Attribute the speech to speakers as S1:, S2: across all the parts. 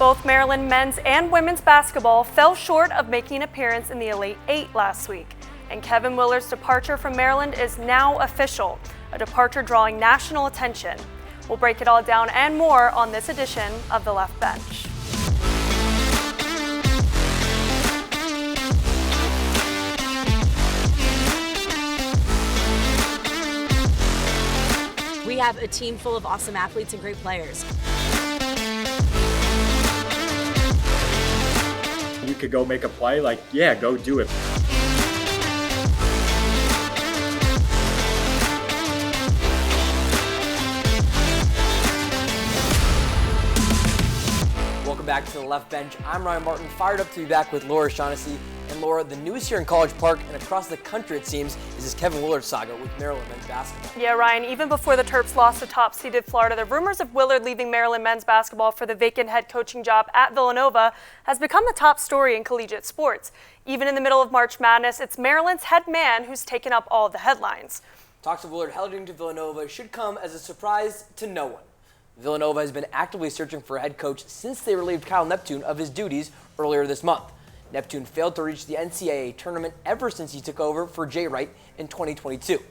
S1: Both Maryland men's and women's basketball fell short of making an appearance in the Elite Eight last week, and Kevin Willard's departure from Maryland is now official, a departure drawing national attention. We'll break it all down and more on this edition of The Left Bench.
S2: We have a team full of awesome athletes and great players.
S3: You could go make a play, yeah, go do it.
S4: Welcome back to The Left Bench. I'm Ryan Martin, fired up to be back with Laura Shaughnessy. And Laura, the news here in College Park and across the country, it seems, is this Kevin Willard saga with Maryland men's basketball.
S1: Yeah, Ryan, even before the Terps lost to top-seeded Florida, the rumors of Willard leaving Maryland men's basketball for the vacant head coaching job at Villanova has become the top story in collegiate sports. Even in the middle of March Madness, it's Maryland's head man who's taken up all of the headlines.
S4: Talks of Willard heading to Villanova should come as a surprise to no one. Villanova has been actively searching for a head coach since they relieved Kyle Neptune of his duties earlier this month. Neptune failed to reach the NCAA tournament ever since he took over for Jay Wright in 2022.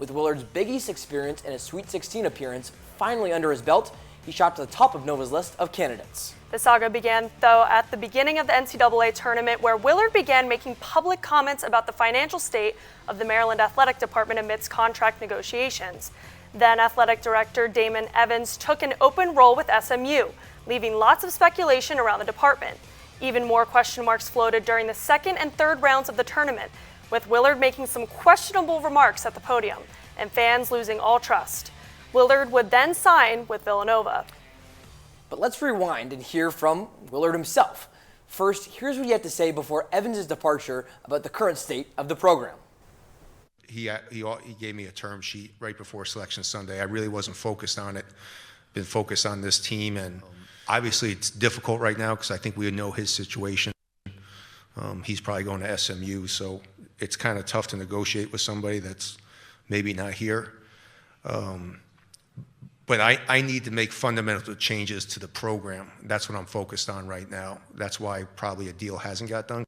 S4: With Willard's Big East experience and a Sweet 16 appearance finally under his belt, he shot to the top of Nova's list of candidates.
S1: The saga began, though, at the beginning of the NCAA tournament, where Willard began making public comments about the financial state of the Maryland Athletic Department amidst contract negotiations. Then Athletic Director Damon Evans took an open role with SMU, leaving lots of speculation around the department. Even more question marks floated during the second and third rounds of the tournament, with Willard making some questionable remarks at the podium and fans losing all trust. Willard would then sign with Villanova.
S4: But let's rewind and hear from Willard himself. First, here's what he had to say before Evans' departure about the current state of the program.
S5: He gave me a term sheet right before Selection Sunday. I really wasn't focused on it. Been focused on this team, and obviously it's difficult right now because I think we know his situation. He's probably going to SMU, so it's kind of tough to negotiate with somebody that's maybe not here. But I need to make fundamental changes to the program. That's what I'm focused on right now. That's why probably a deal hasn't got done.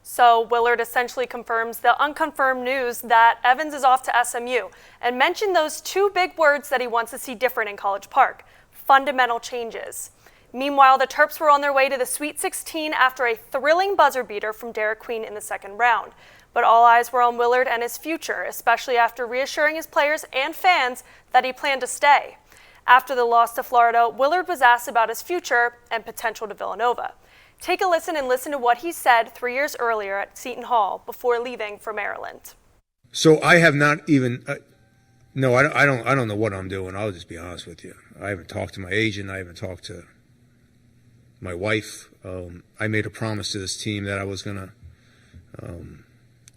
S1: So Willard essentially confirms the unconfirmed news that Evans is off to SMU and mentioned those two big words that he wants to see different in College Park: fundamental changes. Meanwhile, the Terps were on their way to the Sweet 16 after a thrilling buzzer beater from Derek Queen in the second round. But all eyes were on Willard and his future, especially after reassuring his players and fans that he planned to stay. After the loss to Florida, Willard was asked about his future and potential to Villanova. Take a listen to what he said 3 years earlier at Seton Hall before leaving for Maryland.
S6: So I have not even, no, I don't know what I'm doing. I'll just be honest with you. I haven't talked to my agent. I haven't talked to my wife. I made a promise to this team that I was going to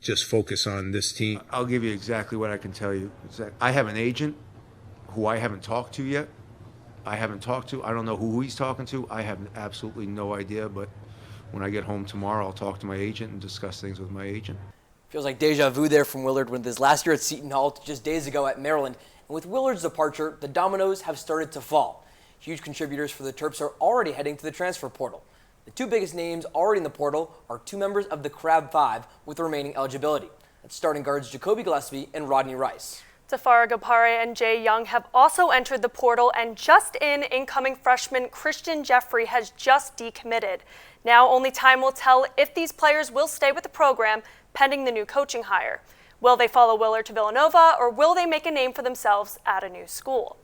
S6: just focus on this team.
S5: I'll give you exactly what I can tell you. I have an agent who I haven't talked to yet. I don't know who he's talking to. I have absolutely no idea, but when I get home tomorrow, I'll talk to my agent and discuss things with my agent.
S4: Feels like deja vu there from Willard with his last year at Seton Hall to just days ago at Maryland. And with Willard's departure, the dominoes have started to fall. Huge contributors for the Terps are already heading to the transfer portal. The two biggest names already in the portal are two members of the Crab Five with remaining eligibility. That's starting guards Jacoby Gillespie and Rodney Rice.
S1: Tafara Gapare and Jay Young have also entered the portal, and incoming freshman Christian Jeffrey has just decommitted. Now only time will tell if these players will stay with the program pending the new coaching hire. Will they follow Willard to Villanova, or will they make a name for themselves at a new school?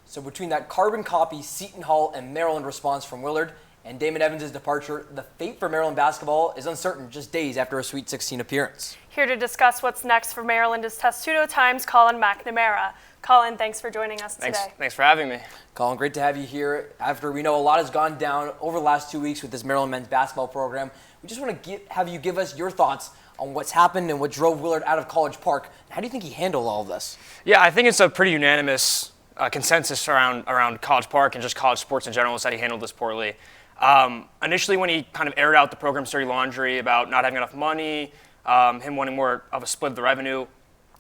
S4: So between that carbon copy Seton Hall and Maryland response from Willard and Damon Evans' departure, the fate for Maryland basketball is uncertain just days after a Sweet 16 appearance.
S1: Here to discuss what's next for Maryland is Testudo Times' Colin McNamara. Colin, thanks for joining us today.
S7: Thanks for having me.
S4: Colin, great to have you here. After we know a lot has gone down over the last 2 weeks with this Maryland men's basketball program, we just want to have you give us your thoughts on what's happened and what drove Willard out of College Park. How do you think he handled all of this?
S7: Yeah, I think it's a pretty unanimous consensus around College Park and just college sports in general is that he handled this poorly. Initially, when he kind of aired out the program's dirty laundry about not having enough money, him wanting more of a split of the revenue,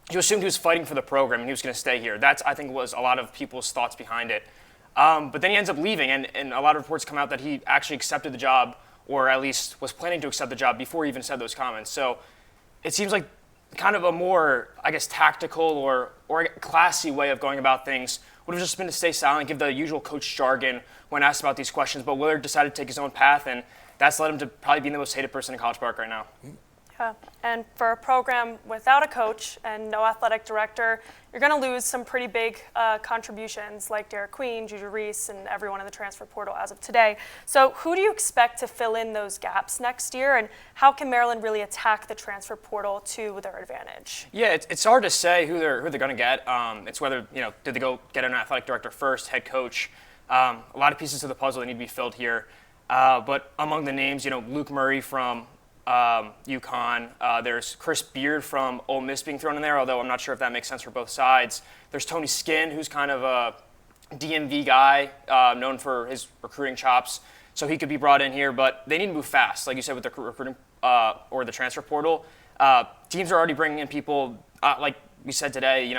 S7: you assumed he was fighting for the program and he was going to stay here. That's, I think, was a lot of people's thoughts behind it. But then he ends up leaving, and a lot of reports come out that he actually accepted the job, or at least was planning to accept the job before he even said those comments. So it seems like kind of a more, I guess, tactical or classy way of going about things would have just been to stay silent, give the usual coach jargon when asked about these questions. But Willard decided to take his own path, and that's led him to probably being the most hated person in College Park right now.
S1: Yeah, and for a program without a coach and no athletic director, you're going to lose some pretty big contributions like Derek Queen, Juju Reese, and everyone in the transfer portal as of today. So who do you expect to fill in those gaps next year, and how can Maryland really attack the transfer portal to their advantage?
S7: Yeah, it's hard to say who they're going to get. It's whether, did they go get an athletic director first, head coach? A lot of pieces of the puzzle that need to be filled here. But among the names, Luke Murray from UConn. There's Chris Beard from Ole Miss being thrown in there, although I'm not sure if that makes sense for both sides. There's Tony Skinn, who's kind of a DMV guy, known for his recruiting chops, so he could be brought in here. But they need to move fast, like you said, with the recruiting or the transfer portal. Teams are already bringing in people, like we said today.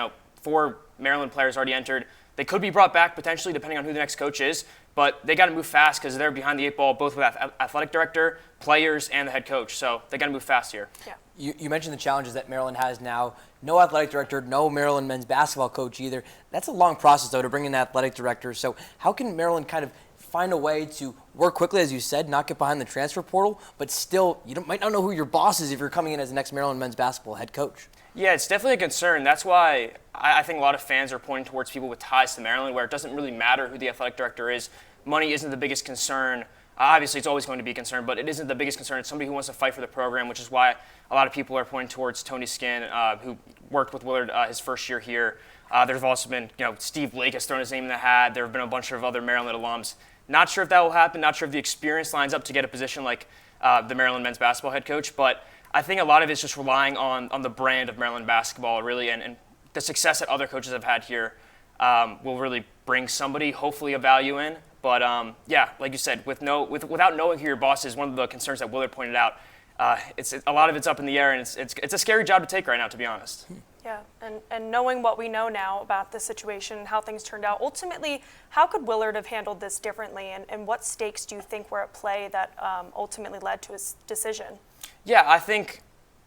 S7: 4 Maryland players already entered. They could be brought back potentially, depending on who the next coach is. But they got to move fast because they're behind the 8 ball, both with athletic director, players, and the head coach. So they got to move fast here.
S1: Yeah.
S4: You mentioned the challenges that Maryland has now. No athletic director, no Maryland men's basketball coach either. That's a long process, though, to bring in an athletic director. So how can Maryland kind of find a way to work quickly, as you said, not get behind the transfer portal, but still might not know who your boss is if you're coming in as the next Maryland men's basketball head coach?
S7: Yeah, it's definitely a concern. That's why I think a lot of fans are pointing towards people with ties to Maryland, where it doesn't really matter who the athletic director is. Money isn't the biggest concern. Obviously, it's always going to be a concern, but it isn't the biggest concern. It's somebody who wants to fight for the program, which is why a lot of people are pointing towards Tony Skinn, who worked with Willard his first year here. There's also been, Steve Blake has thrown his name in the hat. There have been a bunch of other Maryland alums. Not sure if that will happen. Not sure if the experience lines up to get a position like the Maryland men's basketball head coach, but I think a lot of it's just relying on the brand of Maryland basketball, really, and the success that other coaches have had here will really bring somebody, hopefully, of value in. But yeah, like you said, without knowing who your boss is, one of the concerns that Willard pointed out, a lot of it's up in the air, and it's a scary job to take right now, to be honest.
S1: Yeah, and knowing what we know now about the situation and how things turned out, ultimately, how could Willard have handled this differently, and what stakes do you think were at play that ultimately led to his decision?
S7: Yeah, I think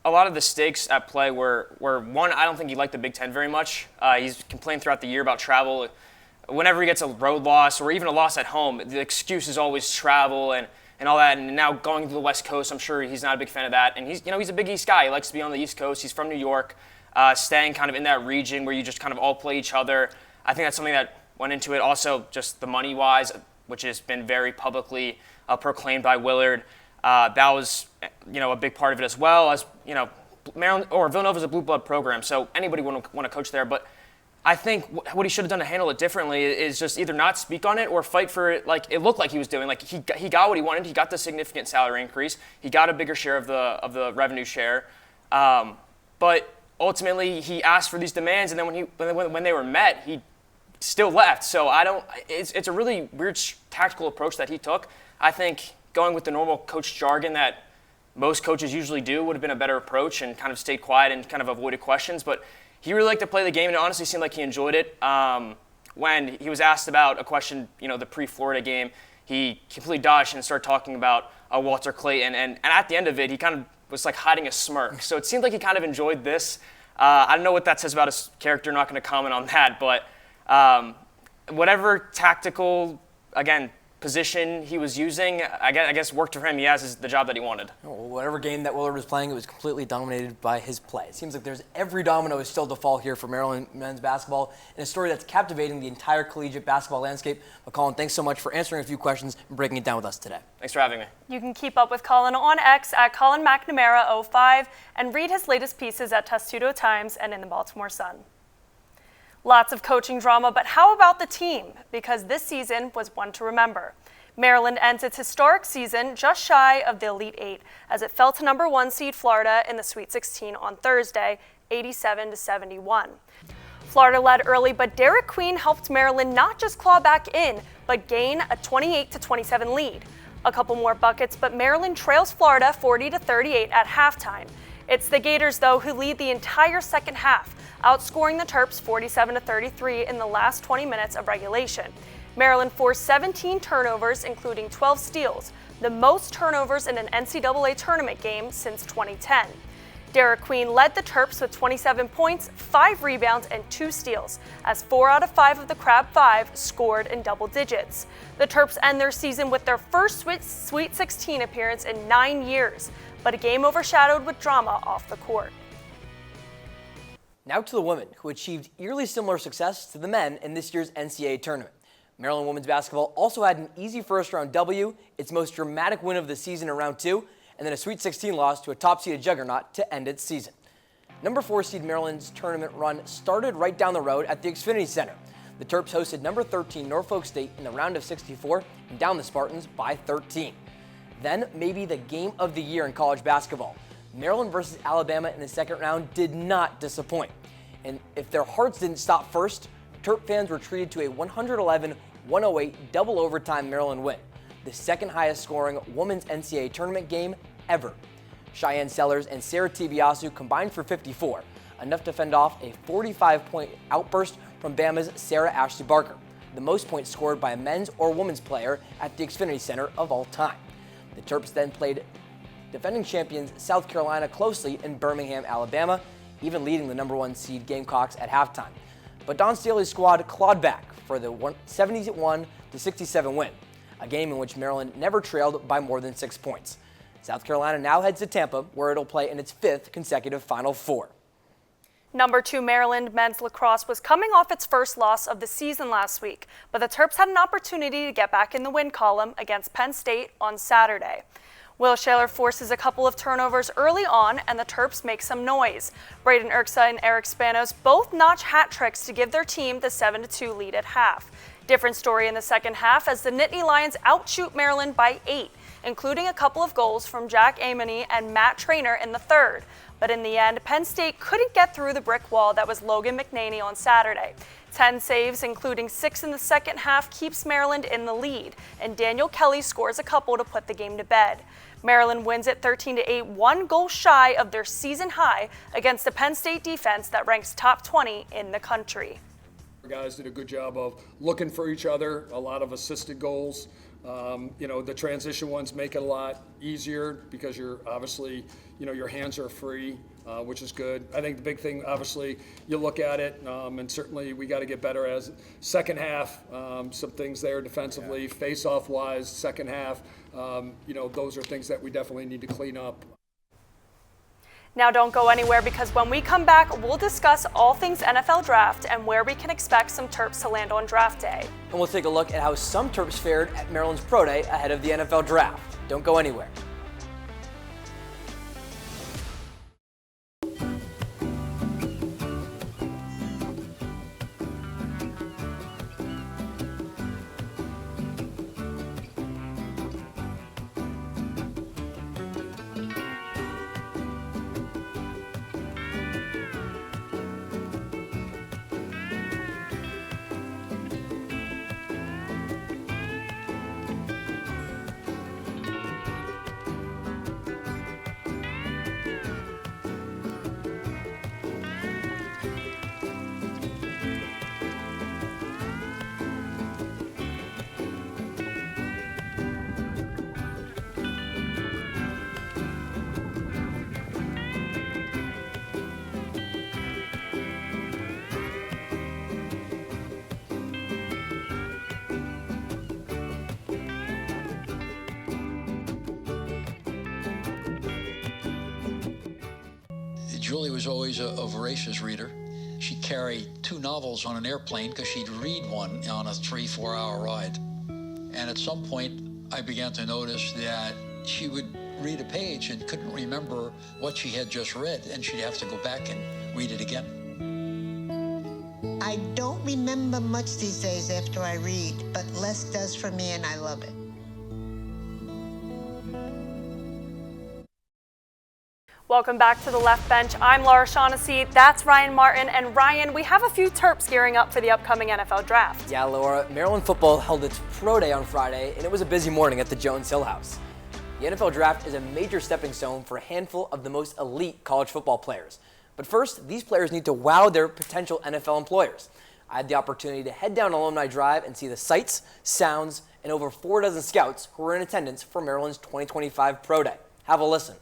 S7: a lot of the stakes at play were one, I don't think he liked the Big Ten very much. He's complained throughout the year about travel. Whenever he gets a road loss or even a loss at home, the excuse is always travel and all that. And now going to the West Coast, I'm sure he's not a big fan of that. And he's a Big East guy. He likes to be on the East Coast. He's from New York, staying kind of in that region where you just kind of all play each other. I think that's something that went into it. Also, just the money-wise, which has been very publicly proclaimed by Willard. That was, a big part of it as well. As Maryland or Villanova is a blue blood program, so anybody would want to coach there. But I think what he should have done to handle it differently is just either not speak on it or fight for it like it looked like he was doing. Like he got what he wanted. He got the significant salary increase. He got a bigger share of the revenue share. But ultimately, he asked for these demands, and then when they were met, he still left. So it's a really weird tactical approach that he took. I think going with the normal coach jargon that most coaches usually do would have been a better approach, and kind of stayed quiet and kind of avoided questions. But he really liked to play the game, and it honestly seemed like he enjoyed it. When he was asked about a question, the pre-Florida game, he completely dodged and started talking about Walter Clayton. And at the end of it, he kind of was like hiding a smirk. So it seemed like he kind of enjoyed this. I don't know what that says about his character. Not going to comment on that. But whatever tactical, again, position he was using, I guess worked for him. He has the job that he wanted.
S4: Whatever game that Willard was playing, it was completely dominated by his play. It seems like there's every domino is still to fall here for Maryland men's basketball, and a story that's captivating the entire collegiate basketball landscape. But Colin, thanks so much for answering a few questions and breaking it down with us today.
S7: Thanks for having me.
S1: You can keep up with Colin on X at Colin McNamara 05 and read his latest pieces at Testudo Times and in the Baltimore Sun. Lots of coaching drama, but how about the team? Because this season was one to remember. Maryland ends its historic season just shy of the Elite Eight as it fell to number 1 seed Florida in the Sweet 16 on Thursday, 87-71. Florida led early, but Derek Queen helped Maryland not just claw back in, but gain a 28-27 lead. A couple more buckets, but Maryland trails Florida 40-38 at halftime. It's the Gators, though, who lead the entire second half, outscoring the Terps 47-33 in the last 20 minutes of regulation. Maryland forced 17 turnovers, including 12 steals, the most turnovers in an NCAA tournament game since 2010. Derek Queen led the Terps with 27 points, 5 rebounds, and 2 steals, as 4 out of 5 of the Crab Five scored in double digits. The Terps end their season with their first Sweet 16 appearance in 9 years, but a game overshadowed with drama off the court.
S4: Now to the women, who achieved eerily similar success to the men in this year's NCAA tournament. Maryland women's basketball also had an easy first-round W, its most dramatic win of the season in round 2, and then a Sweet 16 loss to a top-seeded juggernaut to end its season. Number 4 seed Maryland's tournament run started right down the road at the Xfinity Center. The Terps hosted number 13 Norfolk State in the round of 64 and downed the Spartans by 13. Then, maybe the game of the year in college basketball. Maryland versus Alabama in the second round did not disappoint. And if their hearts didn't stop first, Terp fans were treated to a 111-108 double overtime Maryland win, the second highest scoring women's NCAA tournament game ever. Cheyenne Sellers and Sarah Tibiasu combined for 54, enough to fend off a 45-point outburst from Bama's Sarah Ashley Barker, the most points scored by a men's or women's player at the Xfinity Center of all time. The Terps then played defending champions South Carolina closely in Birmingham, Alabama, even leading the number 1 seed Gamecocks at halftime. But Don Staley's squad clawed back for the 71-67 win, a game in which Maryland never trailed by more than 6 points. South Carolina now heads to Tampa, where it'll play in its 5th consecutive Final Four.
S1: Number 2 Maryland men's lacrosse was coming off its first loss of the season last week, but the Terps had an opportunity to get back in the win column against Penn State on Saturday. Will Shaler forces a couple of turnovers early on, and the Terps make some noise. Braden Erksa and Eric Spanos both notch hat tricks to give their team the 7-2 lead at half. Different story in the second half as the Nittany Lions outshoot Maryland by 8, including a couple of goals from Jack Amony and Matt Traynor in the third. But in the end, Penn State couldn't get through the brick wall that was Logan McNaney on Saturday. 10 saves, including 6 in the second half, keeps Maryland in the lead, and Daniel Kelly scores a couple to put the game to bed. Maryland wins at 13-8, 1 goal shy of their season high against the Penn State defense that ranks top 20 in the country.
S8: Our guys did a good job of looking for each other, a lot of assisted goals. The transition ones make it a lot easier because you're obviously, your hands are free, which is good. I think the big thing, obviously, you look at it, and certainly we got to get better as second half, some things there defensively, face-off wise, second half, those are things that we definitely need to clean up.
S1: Now don't go anywhere, because when we come back, we'll discuss all things NFL draft and where we can expect some Terps to land on draft day.
S4: And we'll take a look at how some Terps fared at Maryland's Pro Day ahead of the NFL draft. Don't go anywhere.
S9: Julie was always a voracious reader. She'd carry 2 novels on an airplane because she'd read one on a 3-4 hour ride. And at some point, I began to notice that she would read a page and couldn't remember what she had just read, and she'd have to go back and read it again.
S10: I don't remember much these days after I read, but less does for me, and I love it.
S1: Welcome back to the Left Bench. I'm Laura Shaughnessy. That's Ryan Martin. And Ryan, we have a few Terps gearing up for the upcoming NFL draft.
S4: Yeah, Laura, Maryland football held its pro day on Friday, and it was a busy morning at the Jones Hill House. The NFL draft is a major stepping stone for a handful of the most elite college football players. But first, these players need to wow their potential NFL employers. I had the opportunity to head down Alumni Drive and see the sights, sounds, and over 4 dozen scouts who were in attendance for Maryland's 2025 Pro Day. Have a listen.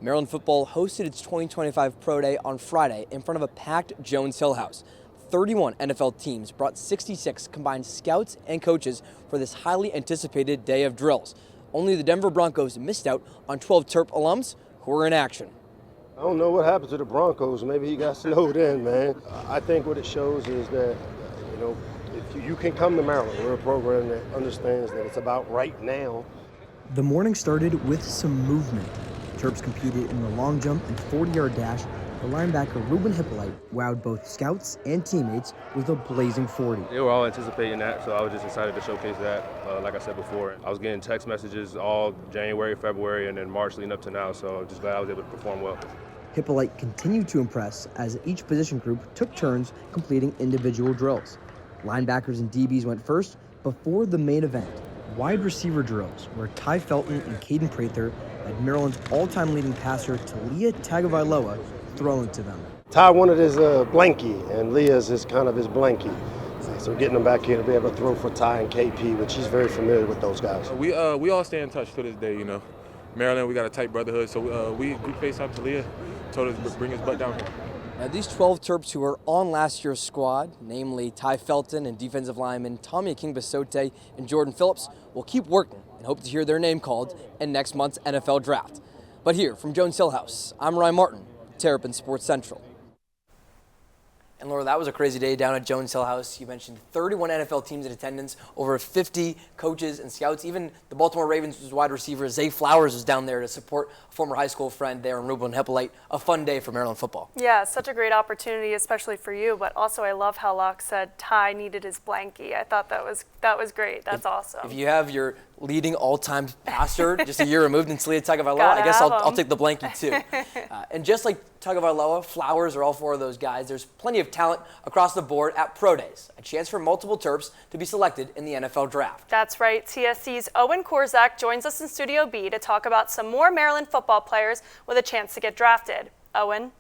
S4: Maryland football hosted its 2025 Pro Day on Friday in front of a packed Jones Hill House. 31 NFL teams brought 66 combined scouts and coaches for this highly anticipated day of drills. Only the Denver Broncos missed out on 12 Terp alums who were in action.
S11: I don't know what happened to the Broncos. Maybe he got snowed in, man. I think what it shows is that, if you can come to Maryland, we're a program that understands that it's about right now.
S12: The morning started with some movement. Terps competed in the long jump and 40-yard dash. The linebacker Ruben Hippolyte wowed both scouts and teammates with a blazing 40.
S13: They were all anticipating that, so I was just excited to showcase that. Like I said before, I was getting text messages all January, February, and then March leading up to now, so I'm just glad I was able to perform well.
S12: Hippolyte continued to impress as each position group took turns completing individual drills. Linebackers and DBs went first before the main event, wide receiver drills, where Ty Felton and Caden Prather had Maryland's all-time leading passer Talia Tagovailoa thrown to them.
S11: Ty wanted his blankie, and Leah's is kind of his blankie. So getting him back here to be able to throw for Ty and KP, which he's very familiar with those guys.
S13: We all stay in touch to this day, Maryland, we got a tight brotherhood, so we FaceTime Talia, told us to bring his butt down here.
S4: Now, these 12 Terps who were on last year's squad, namely Ty Felton and defensive linemen Tommy King-Basote and Jordan Phillips, will keep working and hope to hear their name called in next month's NFL draft. But here from Jones Hill House, I'm Ryan Martin, Terrapin Sports Central. And Laura, that was a crazy day down at Jones Hill House. You mentioned 31 NFL teams in attendance, over 50 coaches and scouts. Even the Baltimore Ravens' wide receiver Zay Flowers was down there to support a former high school friend there in Ruben Hippolyte. A fun day for Maryland football.
S1: Yeah, such a great opportunity, especially for you. But also, I love how Locke said Ty needed his blankie. I thought that was great. That's awesome.
S4: If you have your leading all-time passer, just a year removed in Talia Tagovailoa, I guess I'll take the blankie too. And just like Tagovailoa, Flowers, are all 4 of those guys, there's plenty of talent across the board at Pro Days, a chance for multiple Terps to be selected in the NFL Draft.
S1: That's right. TSC's Owen Korzak joins us in Studio B to talk about some more Maryland football players with a chance to get drafted. Owen?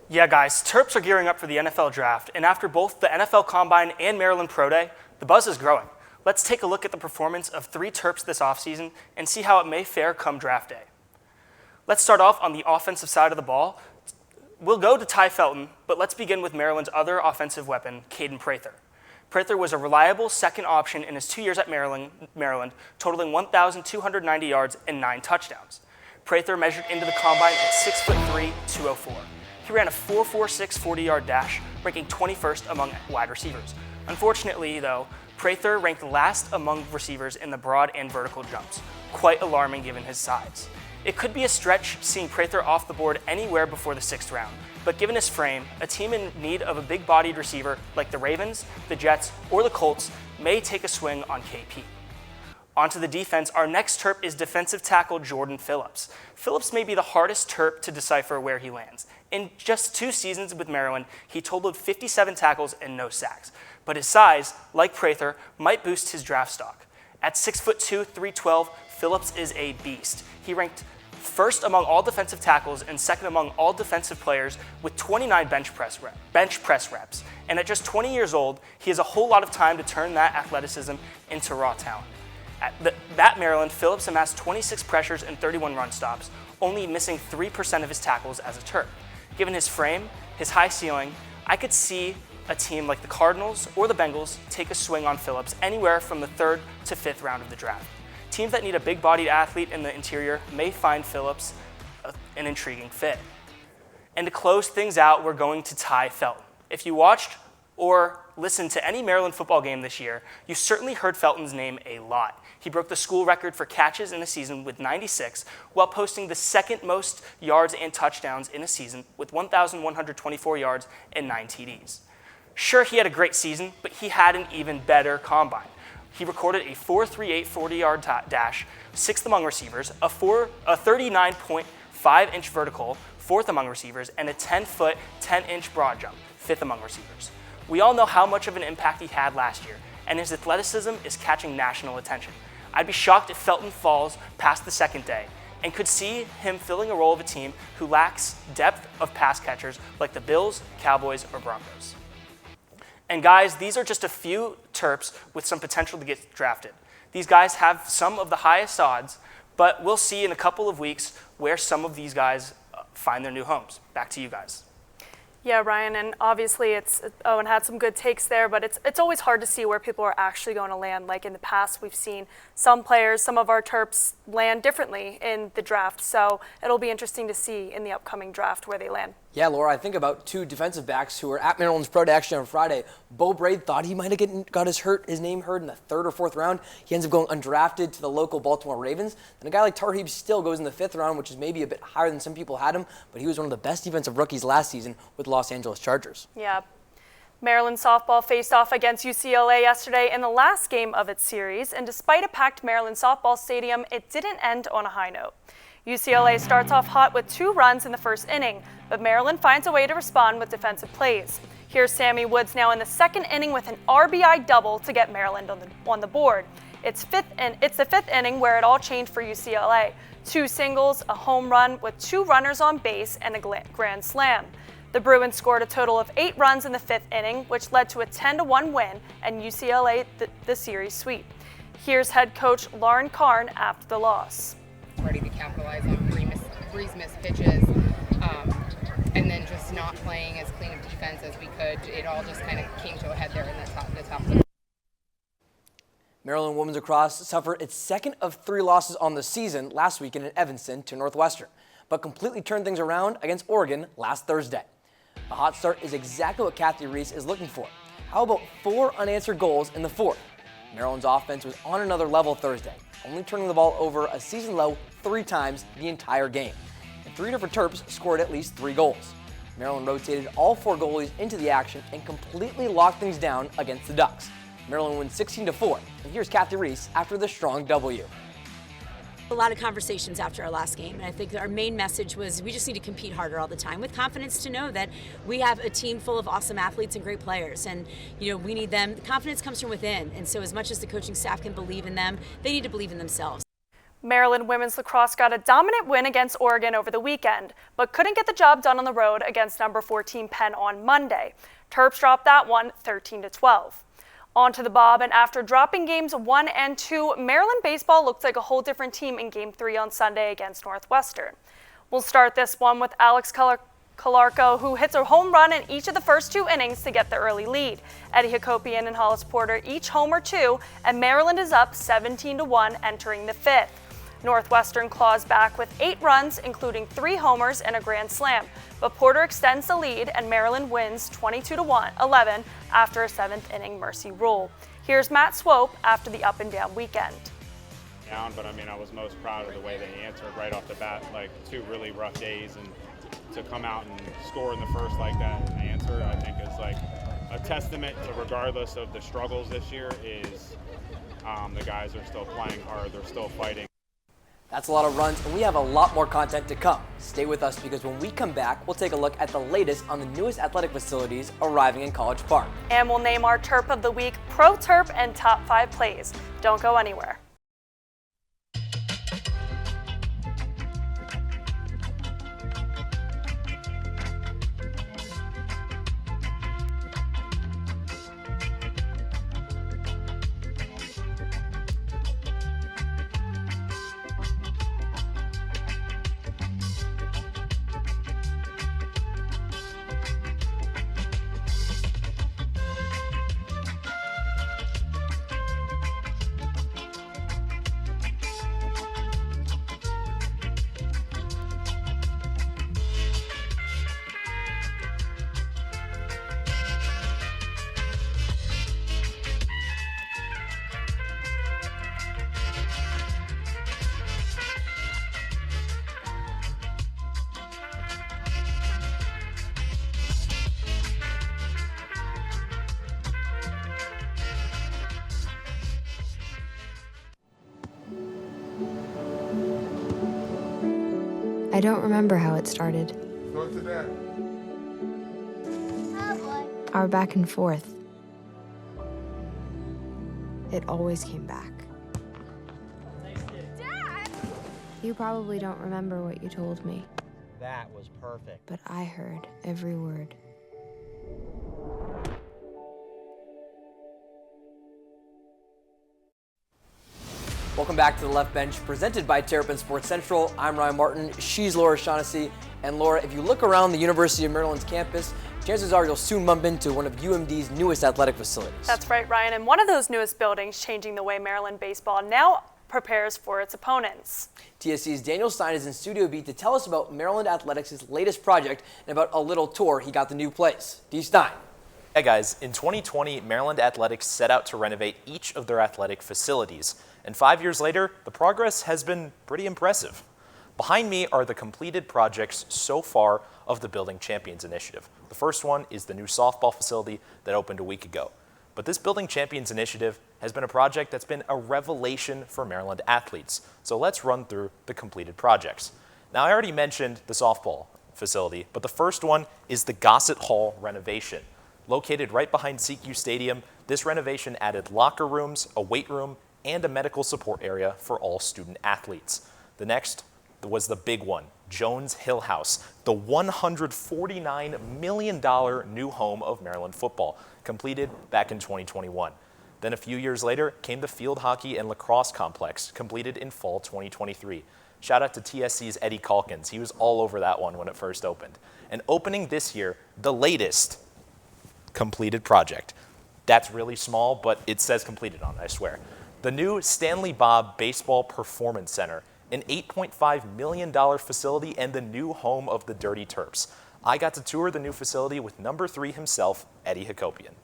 S14: Yeah, guys, Terps are gearing up for the NFL Draft, and after both the NFL Combine and Maryland Pro Day, the buzz is growing. Let's take a look at the performance of 3 Terps this offseason and see how it may fare come draft day. Let's start off on the offensive side of the ball. We'll go to Ty Felton, but let's begin with Maryland's other offensive weapon, Caden Prather. Prather was a reliable second option in his 2 years at Maryland, totaling 1,290 yards and 9 touchdowns. Prather measured into the combine at 6'3", 204. He ran a 4.46 40-yard dash, ranking 21st among wide receivers. Unfortunately, though, Prather ranked last among receivers in the broad and vertical jumps, quite alarming given his size. It could be a stretch seeing Prather off the board anywhere before the 6th round, but given his frame, a team in need of a big-bodied receiver like the Ravens, the Jets, or the Colts may take a swing on KP. Onto the defense, our next Terp is defensive tackle Jordan Phillips. Phillips may be the hardest Terp to decipher where he lands. In just 2 seasons with Maryland, he totaled 57 tackles and no sacks, but his size, like Prather, might boost his draft stock. At 6'2", 312, Phillips is a beast. He ranked first among all defensive tackles and second among all defensive players with 29 bench press reps. And at just 20 years old, he has a whole lot of time to turn that athleticism into raw talent. At Maryland, Phillips amassed 26 pressures and 31 run stops, only missing 3% of his tackles as a Terp. Given his frame, his high ceiling, I could see a team like the Cardinals or the Bengals take a swing on Phillips anywhere from the 3rd to 5th round of the draft. Teams that need a big-bodied athlete in the interior may find Phillips an intriguing fit. And to close things out, we're going to Ty Felton. If you watched or listened to any Maryland football game this year, you certainly heard Felton's name a lot. He broke the school record for catches in a season with 96, while posting the 2nd most yards and touchdowns in a season with 1,124 yards and 9 TDs. Sure, he had a great season, but he had an even better combine. He recorded a 4.38 40-yard dash, 6th among receivers, a 39.5-inch vertical, 4th among receivers, and a 10-foot, 10-inch broad jump, 5th among receivers. We all know how much of an impact he had last year, and his athleticism is catching national attention. I'd be shocked if Felton falls past the 2nd day, and could see him filling a role of a team who lacks depth of pass catchers like the Bills, Cowboys, or Broncos. And guys, these are just a few Terps with some potential to get drafted. These guys have some of the highest odds, but we'll see in a couple of weeks where some of these guys find their new homes. Back to you guys.
S1: Yeah, Ryan, and obviously Owen had some good takes there, but it's always hard to see where people are actually going to land. Like in the past, we've seen some players, some of our Terps land differently in the draft, so it'll be interesting to see in the upcoming draft where they land.
S4: Yeah, Laura, I think about two defensive backs who were at Maryland's Pro Day actually on Friday. Bo Braid thought he might have got his name heard in the 3rd or 4th round. He ends up going undrafted to the local Baltimore Ravens. And a guy like Tarheeb still goes in the 5th round, which is maybe a bit higher than some people had him, but he was one of the best defensive rookies last season with Los Angeles Chargers.
S1: Yeah. Maryland softball faced off against UCLA yesterday in the last game of its series, and despite a packed Maryland softball stadium, it didn't end on a high note. UCLA starts off hot with 2 runs in the first inning, but Maryland finds a way to respond with defensive plays. Here's Sammy Woods now in the 2nd inning with an RBI double to get Maryland on the board. It's the 5th inning where it all changed for UCLA. 2 singles, a home run with 2 runners on base, and a grand slam. The Bruins scored a total of 8 runs in the 5th inning, which led to a 10-1 win and UCLA the series sweep. Here's head coach Lauren Karn after the loss.
S15: Ready to capitalize on Bree's missed pitches, and then just not playing as clean of defense as we could. It all just kind of came to a head there in the top.
S4: Maryland women's lacrosse suffered its 2nd of 3 losses on the season last weekend in Evanston to Northwestern, but completely turned things around against Oregon last Thursday. A hot start is exactly what Kathy Reese is looking for. How about 4 unanswered goals in the 4th? Maryland's offense was on another level Thursday, only turning the ball over a season low 3 times the entire game. And 3 different Terps scored at least 3 goals. Maryland rotated all 4 goalies into the action and completely locked things down against the Ducks. Maryland wins 16-4. And here's Kathy Reese after the strong W.
S2: A lot of conversations after our last game, and I think our main message was we just need to compete harder all the time with confidence to know that we have a team full of awesome athletes and great players, and we need them. The confidence comes from within, and so as much as the coaching staff can believe in them, they need to believe in themselves.
S1: Maryland women's lacrosse got a dominant win against Oregon over the weekend, but couldn't get the job done on the road against number 14 Penn on Monday. Terps dropped that one 13-12. On to the Bob, and after dropping games 1 and 2, Maryland baseball looked like a whole different team in Game 3 on Sunday against Northwestern. We'll start this one with Alex Calarco, who hits a home run in each of the first 2 innings to get the early lead. Eddie Hakopian and Hollis Porter each homer 2, and Maryland is up 17-1 entering the 5th. Northwestern claws back with 8 runs, including 3 homers and a grand slam, but Porter extends the lead and Maryland wins 22-11 after a 7th inning mercy rule. Here's Matt Swope after the up and down weekend.
S16: But I was most proud of the way they answered right off the bat, like 2 really rough days, and to come out and score in the first like that and answer, I think is like a testament to, regardless of the struggles this year, is the guys are still playing hard, they're still fighting.
S4: That's a lot of runs, and we have a lot more content to come. Stay with us, because when we come back, we'll take a look at the latest on the newest athletic facilities arriving in College Park.
S1: And we'll name our Terp of the Week, Pro Terp, and Top 5 Plays. Don't go anywhere.
S17: I don't remember how it started.
S18: Go to that.
S17: Our back and forth. It always came back. Dad! You probably don't remember what you told me.
S19: That was perfect.
S17: But I heard every word.
S4: Welcome back to the Left Bench, presented by Terrapin Sports Central. I'm Ryan Martin. She's Laura Shaughnessy. And Laura, if you look around the University of Maryland's campus, chances are you'll soon bump into one of UMD's newest athletic facilities.
S1: That's right, Ryan. And one of those newest buildings changing the way Maryland baseball now prepares for its opponents.
S4: TSC's Daniel Stein is in Studio B to tell us about Maryland Athletics' latest project and about a little tour he got the new place. D. Stein.
S18: Hey guys, in 2020, Maryland Athletics set out to renovate each of their athletic facilities. And 5 years later, the progress has been pretty impressive. Behind me are the completed projects so far of the Building Champions initiative. The first one is the new softball facility that opened a week ago. But this Building Champions initiative has been a project that's been a revelation for Maryland athletes. So let's run through the completed projects. Now, I already mentioned the softball facility, but the first one is the Gossett Hall renovation. Located right behind CQ Stadium, this renovation added locker rooms, a weight room, and a medical support area for all student athletes. The next was the big one, Jones Hill House, the $149 million new home of Maryland football, completed back in 2021. Then a few years later came the field hockey and lacrosse complex, completed in fall 2023. Shout out to TSC's Eddie Calkins. He was all over that one when it first opened. And opening this year, the latest completed project. That's really small, but it says completed on it, I swear. The new Stanley Bob Baseball Performance Center, an $8.5 million facility and the new home of the Dirty Terps. I got to tour the new facility with number 3 himself, Eddie Hakopian.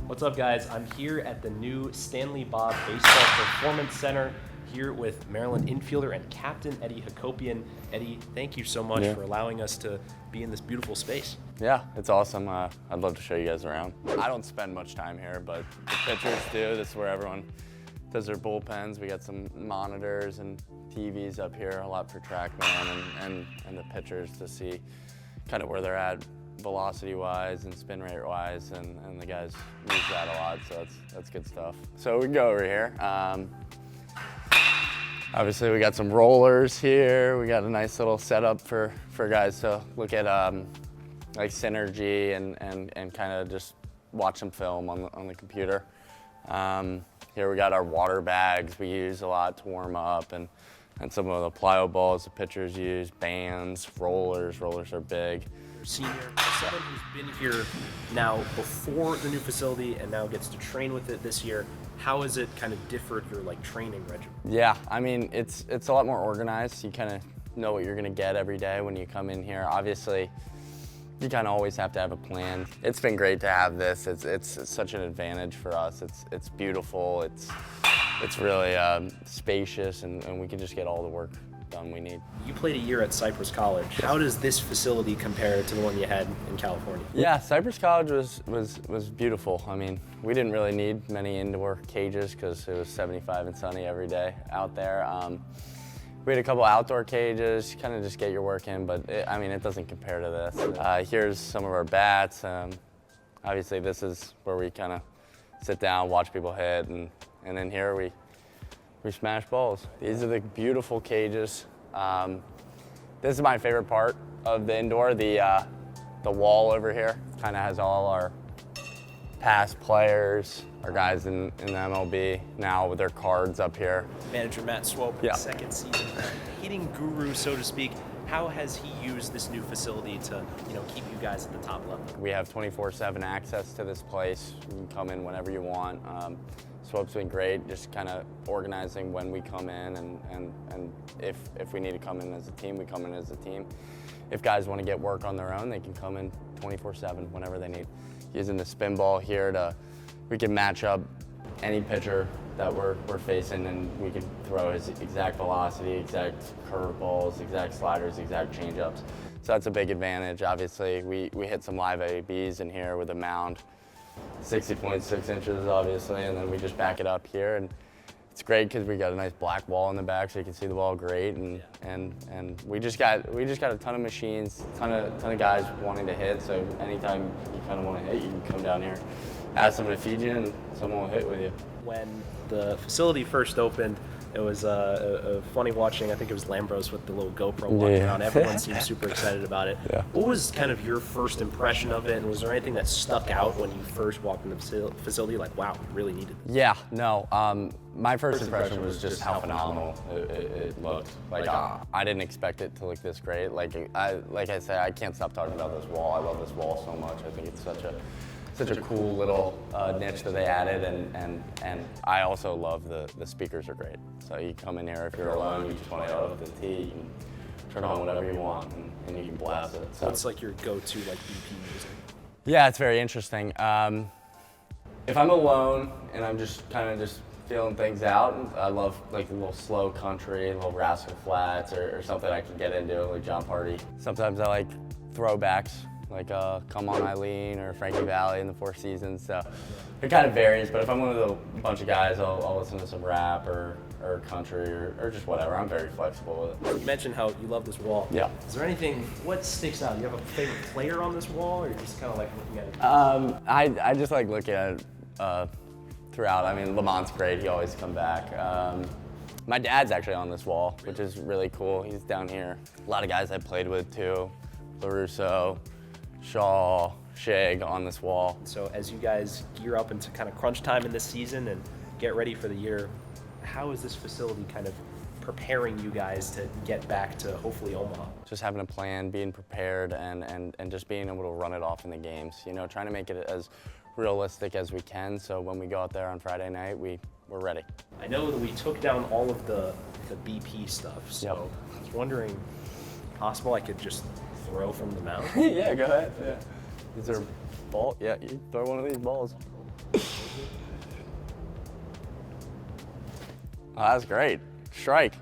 S19: What's up, guys? I'm here at the new Stanley Bob Baseball Performance Center, here with Maryland infielder and captain Eddie Hakopian. Eddie, thank you so much for allowing us to be in this beautiful space.
S20: Yeah, it's awesome. I'd love to show you guys around. I don't spend much time here, but the pitchers do. This is where everyone does their bullpens. We got some monitors and TVs up here, a lot for TrackMan and the pitchers to see kind of where they're at velocity-wise and spin rate-wise, and the guys use that a lot, so that's good stuff. So we can go over here. Obviously, we got some rollers here. We got a nice little setup for guys to look at like synergy and kind of just watch some film on the computer. Here we got our water bags we use a lot to warm up, and some of the plyo balls the pitchers use, bands, rollers. Rollers are big.
S19: Senior, someone who's been here now before the new facility and now gets to train with it this year, how has it kind of differed your training regimen?
S20: Yeah, I mean, it's a lot more organized. You kind of know what you're gonna get every day when you come in here. Obviously, you kind of always have to have a plan. It's been great to have this. It's such an advantage for us. It's beautiful. It's really spacious, and we can just get all the work done we need.
S19: You played a year at Cypress College. How does this facility compare to the one you had in California?
S20: Yeah, Cypress College was beautiful. I mean, we didn't really need many indoor cages because it was 75 and sunny every day out there. We had a couple outdoor cages, kind of just get your work in, but it doesn't compare to this. Here's some of our bats. Obviously, this is where we kind of sit down, watch people hit, and then here we smash balls. These are the beautiful cages. This is my favorite part of the indoor. The wall over here kind of has all our past players, our guys in the MLB now with their cards up here.
S19: Manager Matt Swope, second season, hitting guru, so to speak. How has he used this new facility to keep you guys at the top level?
S20: We have 24/7 access to this place. You can come in whenever you want. Swope's been great, just kind of organizing when we come in, and if we need to come in as a team, we come in as a team. If guys want to get work on their own, they can come in 24/7 whenever they need. Using the spin ball here we can match up any pitcher that we're facing, and we can throw his exact velocity, exact curveballs, exact sliders, exact changeups. So that's a big advantage. Obviously, we hit some live ABs in here with a mound, 60.6 inches, obviously, and then we just back it up here, and it's great because we got a nice black wall in the back, so you can see the ball great, and we just got a ton of machines, ton of guys wanting to hit. So anytime you kind of want to hit, you can come down here, ask someone to feed you, and someone will hit with you.
S19: When the facility first opened, It was funny watching, I think it was Lambros with the little GoPro walking around. Everyone seemed super excited about it.
S20: Yeah.
S19: What was kind of your first impression of it, and was there anything that stuck out when you first walked in the facility, like, wow, we really needed this?
S20: Yeah, no. My first impression was just how phenomenal it looked. Like, I didn't expect it to look this great. Like I said, I can't stop talking about this wall. I love this wall so much. I think it's such a cool little niche that they added, and I also love the speakers are great. So you come in here, if you're alone, you just want to get off the tee, you can turn on whatever you want, and you can blast it. So
S19: What's like your go-to like BP music?
S20: yeah, it's very interesting. If I'm alone and I'm just kind of feeling things out, I love like a little slow country, a little Rascal Flats, or something I can get into, like John Party. Sometimes I like throwbacks, like Come On Eileen or Frankie Valli in the Four Seasons. So it kind of varies, but if I'm one of the bunch of guys, I'll listen to some rap or country or just whatever. I'm very flexible with it.
S19: You mentioned how you love this wall.
S20: Yeah.
S19: Is there anything, what sticks out? Do you have a favorite player on this wall, or you're just kind of like looking at it?
S20: I just like looking at it throughout. I mean, Lamont's great. He always come back. My dad's actually on this wall, which is really cool. He's down here. A lot of guys I played with too. LaRusso, Shaw, Shag on this wall.
S19: So as you guys gear up into kind of crunch time in this season and get ready for the year, how is this facility kind of preparing you guys to get back to hopefully Omaha?
S20: Just having a plan, being prepared, and just being able to run it off in the games. You know, trying to make it as realistic as we can, so when we go out there on Friday night, we're ready.
S19: I know that we took down all of the BP stuff, so I was wondering, possible I could just throw from the mound?
S20: Yeah, go ahead. Yeah. These are ball. Yeah, you throw one of these balls. Oh, that's great. Strike.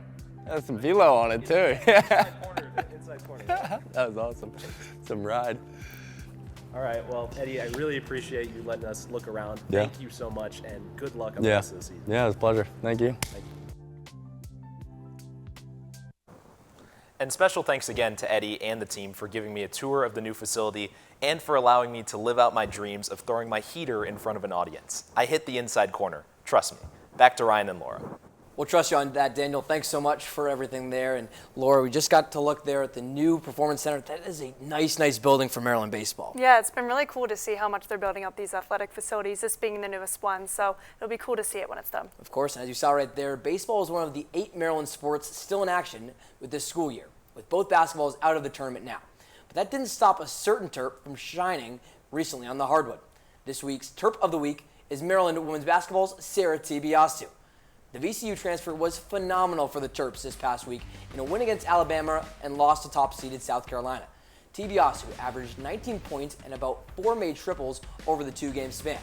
S20: That's some velo on it too.
S19: Inside corner.
S20: That was awesome. Some ride.
S19: All right, well, Eddie, I really appreciate you letting us look around.
S20: Yeah.
S19: Thank you so much, and good luck on the rest of the season.
S20: Yeah, it was a pleasure. Thank you.
S18: And special thanks again to Eddie and the team for giving me a tour of the new facility and for allowing me to live out my dreams of throwing my heater in front of an audience. I hit the inside corner. Trust me. Back to Ryan and Laura.
S4: We'll trust you on that, Daniel. Thanks so much for everything there. And Laura, we just got to look there at the new Performance Center. That is a nice building for Maryland baseball.
S1: Yeah, it's been really cool to see how much they're building up these athletic facilities, this being the newest one. So it'll be cool to see it when it's done.
S4: Of course, and as you saw right there, baseball is one of the 8 Maryland sports still in action with this school year, with both basketballs out of the tournament now. But that didn't stop a certain Terp from shining recently on the hardwood. This week's Terp of the Week is Maryland women's basketball's Sarah Tibiasu. The VCU transfer was phenomenal for the Terps this past week in a win against Alabama and loss to top-seeded South Carolina. Tibiasu averaged 19 points and about 4 made triples over the 2-game span,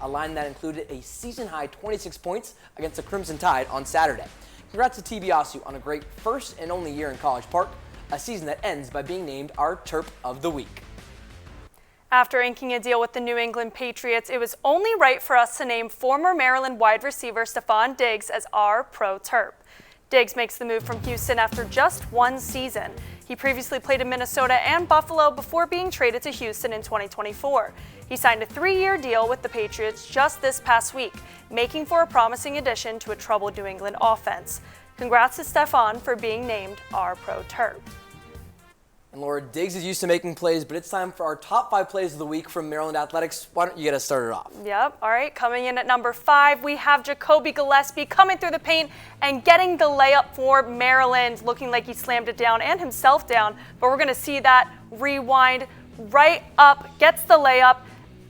S4: a line that included a season-high 26 points against the Crimson Tide on Saturday. Congrats to Tibiasu on a great first and only year in College Park, a season that ends by being named our Terp of the Week.
S1: After inking a deal with the New England Patriots, it was only right for us to name former Maryland wide receiver Stephon Diggs as our Pro Terp. Diggs makes the move from Houston after just 1 season. He previously played in Minnesota and Buffalo before being traded to Houston in 2024. He signed a 3-year deal with the Patriots just this past week, making for a promising addition to a troubled New England offense. Congrats to Stephon for being named our Pro Terp.
S4: And Laura, Diggs is used to making plays, but it's time for our top 5 plays of the week from Maryland Athletics. Why don't you get us started off?
S1: Yep, all right, coming in at number 5, we have Jacoby Gillespie coming through the paint and getting the layup for Maryland, looking like he slammed it down and himself down, but we're gonna see that rewind right up, gets the layup,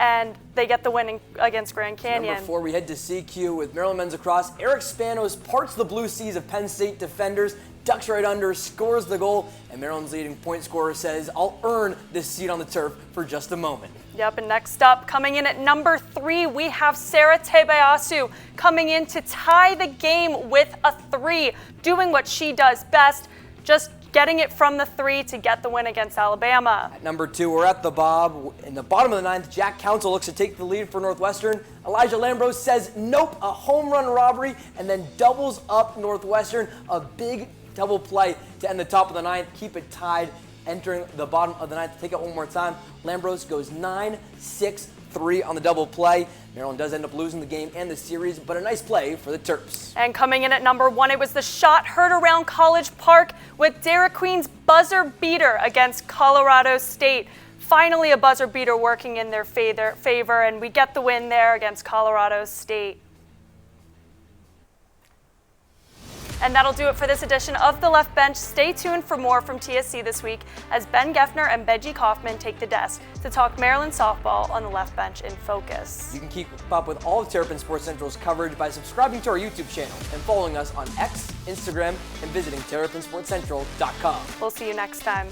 S1: and they get the win against Grand Canyon.
S4: Number 4, we head to CQ with Maryland men's lacrosse. Eric Spanos parts the blue seas of Penn State defenders, ducks right under, scores the goal, and Maryland's leading point scorer says, I'll earn this seat on the turf for just a moment.
S1: Yep, and next up, coming in at number 3, we have Sarah Tibiasu coming in to tie the game with a 3, doing what she does best, just getting it from the 3 to get the win against Alabama.
S4: At number 2, we're at the Bob. In the bottom of the 9th, Jack Council looks to take the lead for Northwestern. Elijah Lambros says, nope, a home run robbery, and then doubles up Northwestern. A big double play to end the top of the 9th, keep it tied, entering the bottom of the 9th. Take it one more time. Lambros goes 9, 6, 3 on the double play. Maryland does end up losing the game and the series, but a nice play for the Terps.
S1: And coming in at number 1, it was the shot heard around College Park with Dairy Queen's buzzer beater against Colorado State. Finally, a buzzer beater working in their favor, and we get the win there against Colorado State. And that'll do it for this edition of The Left Bench. Stay tuned for more from TSC this week as Ben Geffner and Benji Kaufman take the desk to talk Maryland softball on The Left Bench in Focus.
S4: You can keep up with all of Terrapin Sports Central's coverage by subscribing to our YouTube channel and following us on X, Instagram, and visiting TerrapinSportsCentral.com.
S1: We'll see you next time.